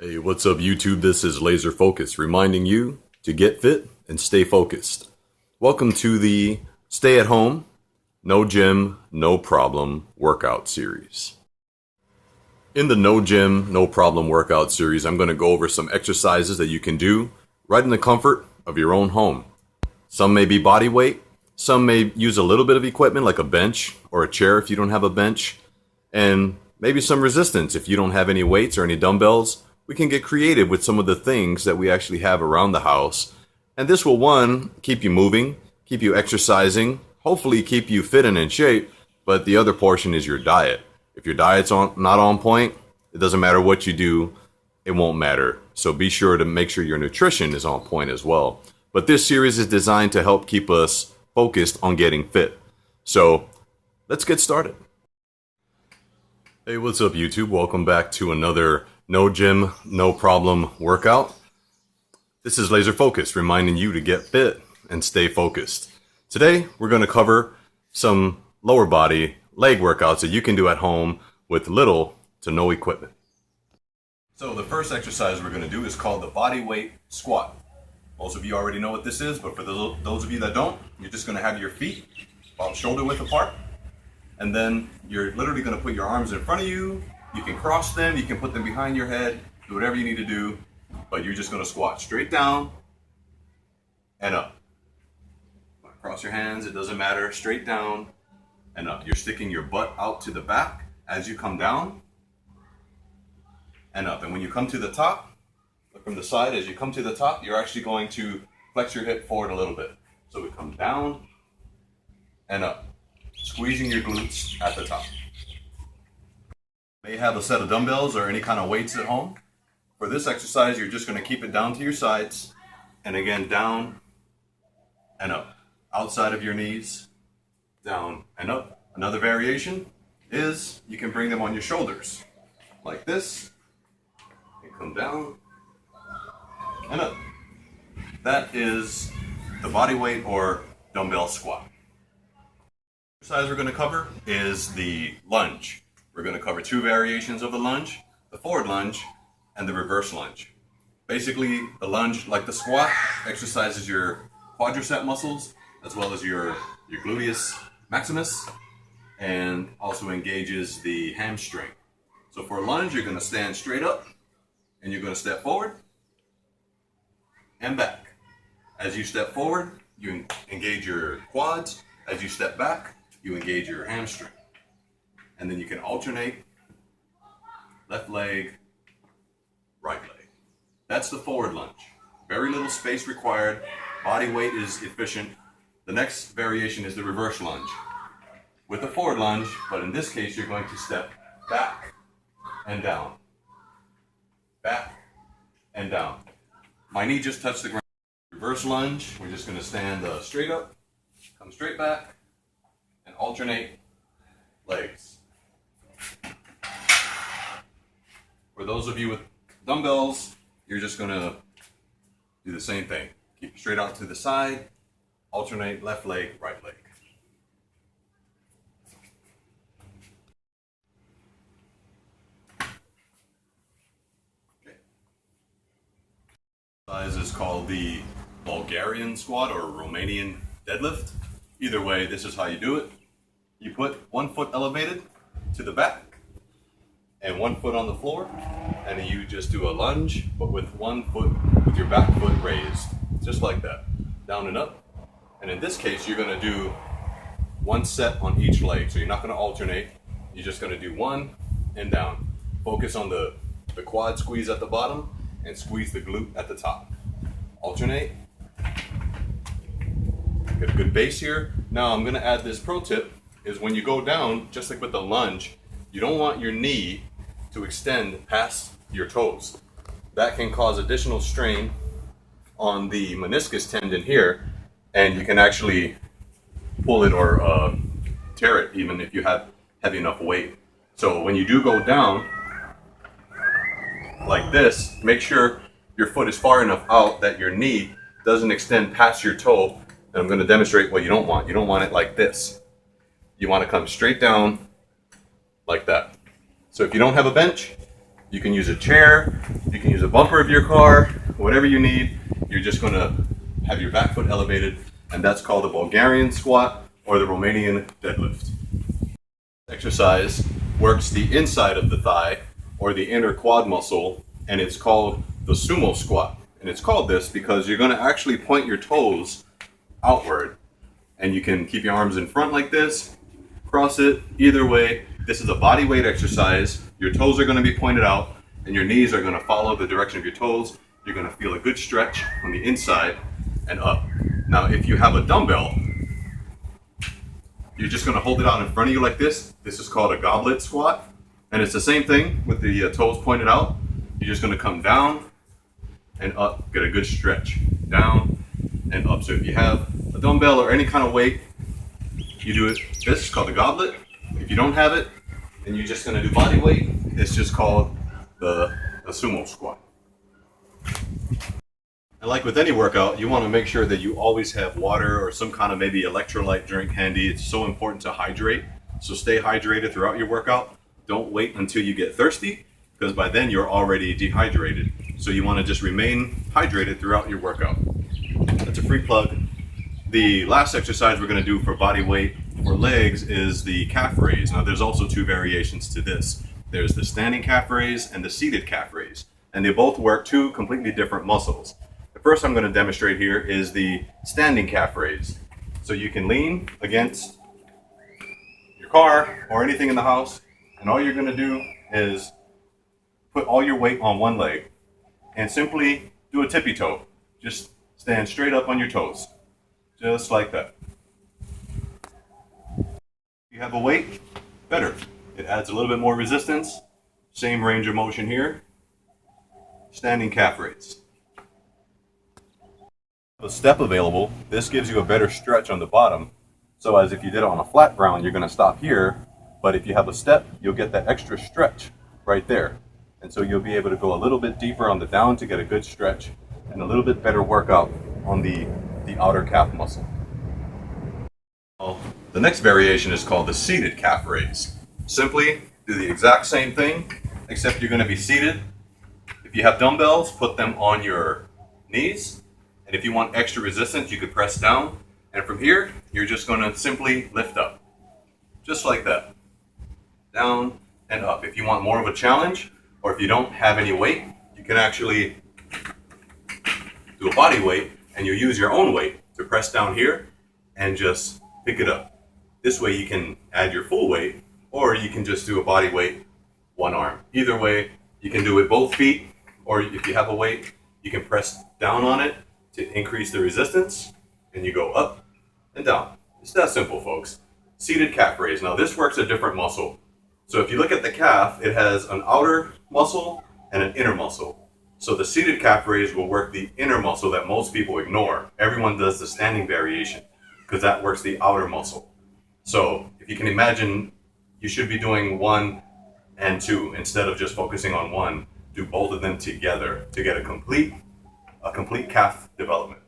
Hey, what's up, YouTube? This is Laser Focus, reminding you to get fit and stay focused. Welcome to the Stay at Home, No Gym, No Problem workout series. In the No Gym, No Problem workout series, I'm going to go over some exercises that you can do right in the comfort of your own home. Some may be body weight, some may use a little bit of equipment like a bench or a chair if you don't have a bench, and maybe some resistance if you don't have any weights or any dumbbells. We can get creative with some of the things that we actually have around the house. And this will, one, keep you moving, keep you exercising, hopefully keep you fit and in shape, but the other portion is your diet. If your diet's not on point, it doesn't matter what you do, it won't matter. So be sure to make sure your nutrition is on point as well. But this series is designed to help keep us focused on getting fit. So let's get started. Hey, what's up, YouTube? Welcome back to another No Gym, No Problem workout. This is Laser Focus, reminding you to get fit and stay focused. Today, we're going to cover some lower body leg workouts that you can do at home with little to no equipment. So the first exercise we're going to do is called the Bodyweight Squat. Most of you already know what this is, but for those of you that don't, you're just going to have your feet about shoulder width apart. And then you're literally going to put your arms in front of you. You can cross them, you can put them behind your head, do whatever you need to do, but you're just going to squat straight down and up. Cross your hands, it doesn't matter, straight down and up. You're sticking your butt out to the back as you come down and up. And when you come to the top, look from the side, as you come to the top, you're actually going to flex your hip forward a little bit. So we come down and up, squeezing your glutes at the top. You may have a set of dumbbells or any kind of weights at home. For this exercise, you're just going to keep it down to your sides, and again, down and up. Outside of your knees, down and up. Another variation is you can bring them on your shoulders, like this, and come down and up. That is the body weight or dumbbell squat. The exercise we're going to cover is the lunge. We're going to cover two variations of the lunge, the forward lunge and the reverse lunge. Basically, the lunge, like the squat, exercises your quadricep muscles as well as your gluteus maximus, and also engages the hamstring. So for a lunge, you're going to stand straight up and you're going to step forward and back. As you step forward, you engage your quads. As you step back, you engage your hamstring. And then you can alternate left leg, right leg. That's the forward lunge. Very little space required. Body weight is efficient. The next variation is the reverse lunge. With the forward lunge, but in this case, you're going to step back and down. Back and down. My knee just touched the ground. Reverse lunge, we're just going to stand straight up, come straight back, and alternate legs. For those of you with dumbbells, you're just going to do the same thing. Keep straight out to the side, alternate left leg, right leg. Okay. Exercise is called the Bulgarian Squat or Romanian Deadlift. Either way, this is how you do it. You put one foot elevated to the back and one foot on the floor, and you just do a lunge, but with one foot, with your back foot raised, just like that, down and up. And in this case, you're going to do one set on each leg, so you're not going to alternate. You're just going to do one and down. Focus on the quad squeeze at the bottom and squeeze the glute at the top. Alternate. Get a good base here. Now I'm going to add this pro tip, is when you go down, just like with the lunge, you don't want your knee to extend past your toes. That can cause additional strain on the meniscus tendon here, and you can actually pull it or tear it even if you have heavy enough weight. So when you do go down like this, make sure your foot is far enough out that your knee doesn't extend past your toe. And I'm going to demonstrate what you don't want. You don't want it like this. You want to come straight down like that. So if you don't have a bench, You can use a chair, you can use a bumper of your car, whatever you need. You're just gonna have your back foot elevated, and that's called the Bulgarian squat or the Romanian deadlift. Exercise works the inside of the thigh or the inner quad muscle, and it's called the Sumo Squat. And it's called this because you're gonna actually point your toes outward, and you can keep your arms in front like this, cross it either way. This is a body weight exercise. Your toes are going to be pointed out and your knees are going to follow the direction of your toes. You're going to feel a good stretch on the inside and up. Now, if you have a dumbbell, you're just going to hold it out in front of you like this. This is called a goblet squat. And it's the same thing with the toes pointed out. You're just going to come down and up, get a good stretch. Down and up. So if you have a dumbbell or any kind of weight, you do it. This is called the goblet. If you don't have it, and you're just going to do body weight, it's just called the Sumo Squat. And like with any workout, you want to make sure that you always have water or some kind of maybe electrolyte drink handy. It's so important to hydrate. So stay hydrated throughout your workout. Don't wait until you get thirsty, because by then you're already dehydrated. So you want to just remain hydrated throughout your workout. That's a free plug. The last exercise we're going to do for body weight for legs is the calf raise. Now there's also two variations to this. There's the standing calf raise and the seated calf raise. And they both work two completely different muscles. The first I'm going to demonstrate here is the standing calf raise. So you can lean against your car or anything in the house, and all you're going to do is put all your weight on one leg and simply do a tippy toe. Just stand straight up on your toes. Just like that. If you have a weight, better. It adds a little bit more resistance. Same range of motion here. Standing calf raise. A step available. This gives you a better stretch on the bottom. So as if you did it on a flat ground, you're going to stop here. But if you have a step, you'll get that extra stretch right there. And so you'll be able to go a little bit deeper on the down to get a good stretch and a little bit better workout on the outer calf muscle. The next variation is called the seated calf raise. Simply do the exact same thing, except you're going to be seated. If you have dumbbells, put them on your knees. And if you want extra resistance, you could press down. And from here, you're just going to simply lift up. Just like that. Down and up. If you want more of a challenge, or if you don't have any weight, you can actually do a body weight, and you use your own weight to press down here and just pick it up. This way you can add your full weight, or you can just do a body weight, one arm. Either way, you can do it both feet, or if you have a weight, you can press down on it to increase the resistance, and you go up and down. It's that simple, folks. Seated calf raise. Now this works a different muscle. So if you look at the calf, it has an outer muscle and an inner muscle. So the seated calf raise will work the inner muscle that most people ignore. Everyone does the standing variation because that works the outer muscle. So if you can imagine, you should be doing 1 and 2 instead of just focusing on one. Do both of them together to get a complete calf development.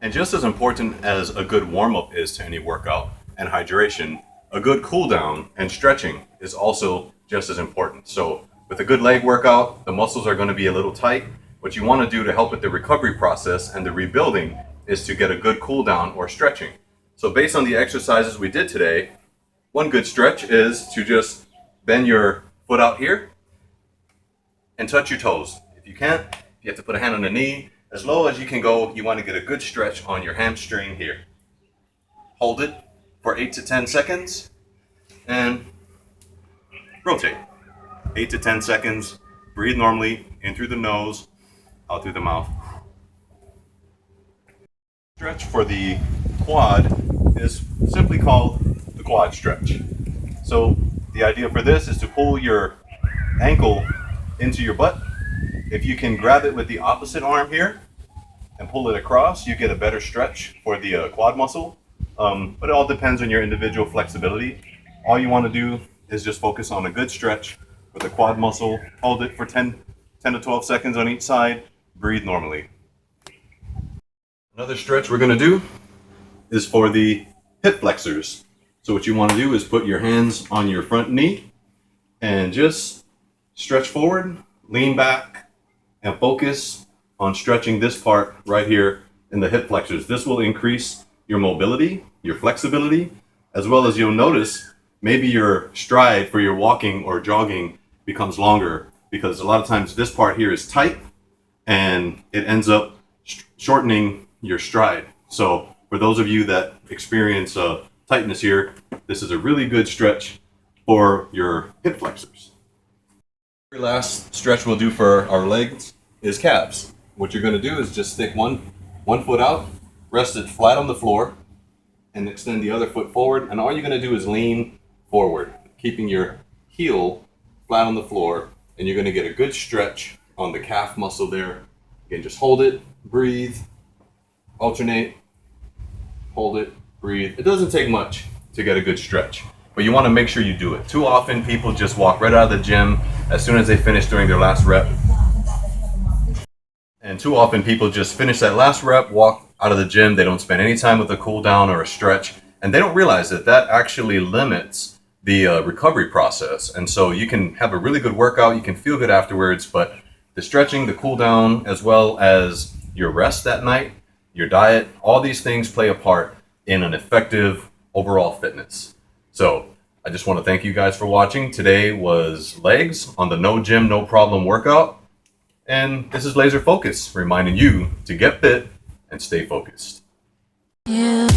And just as important as a good warm-up is to any workout and hydration, a good cool down and stretching is also just as important. So with a good leg workout, the muscles are going to be a little tight. What you want to do to help with the recovery process and the rebuilding is to get a good cool down or stretching. So based on the exercises we did today, one good stretch is to just bend your foot out here and touch your toes. If you can't, you have to put a hand on the knee. As low as you can go, you want to get a good stretch on your hamstring here. Hold it for 8 to 10 seconds and rotate. 8 to 10 seconds. Breathe normally, in through the nose, out through the mouth. Stretch for the quad is simply called the quad stretch. So the idea for this is to pull your ankle into your butt. If you can grab it with the opposite arm here and pull it across, you get a better stretch for the quad muscle. But it all depends on your individual flexibility. All you want to do is just focus on a good stretch with the quad muscle. Hold it for 10 to 12 seconds on each side. Breathe normally. Another stretch we're going to do is for the hip flexors. So what you want to do is put your hands on your front knee and just stretch forward, lean back, and focus on stretching this part right here in the hip flexors. This will increase your mobility, your flexibility, as well as you'll notice maybe your stride for your walking or jogging becomes longer, because a lot of times this part here is tight and it ends up shortening your stride. So for those of you that experience tightness here, this is a really good stretch for your hip flexors. The last stretch we'll do for our legs is calves. What you're going to do is just stick one foot out, rest it flat on the floor, and extend the other foot forward. And all you're going to do is lean forward, keeping your heel flat on the floor, and you're going to get a good stretch on the calf muscle there. Again, just hold it, breathe, alternate, hold it, breathe. It doesn't take much to get a good stretch, but you want to make sure you do it. Too often people just walk right out of the gym as soon as they finish doing their last rep. And too often people just finish that last rep, walk out of the gym. They don't spend any time with a cool down or a stretch, and they don't realize that that actually limits the recovery process. And so you can have a really good workout, you can feel good afterwards, but the stretching, the cool down, as well as your rest that night, your diet, all these things play a part in an effective overall fitness. So I just want to thank you guys for watching. Today was legs on the No Gym, No Problem workout. And this is Laser Focus, reminding you to get fit and stay focused. Yeah.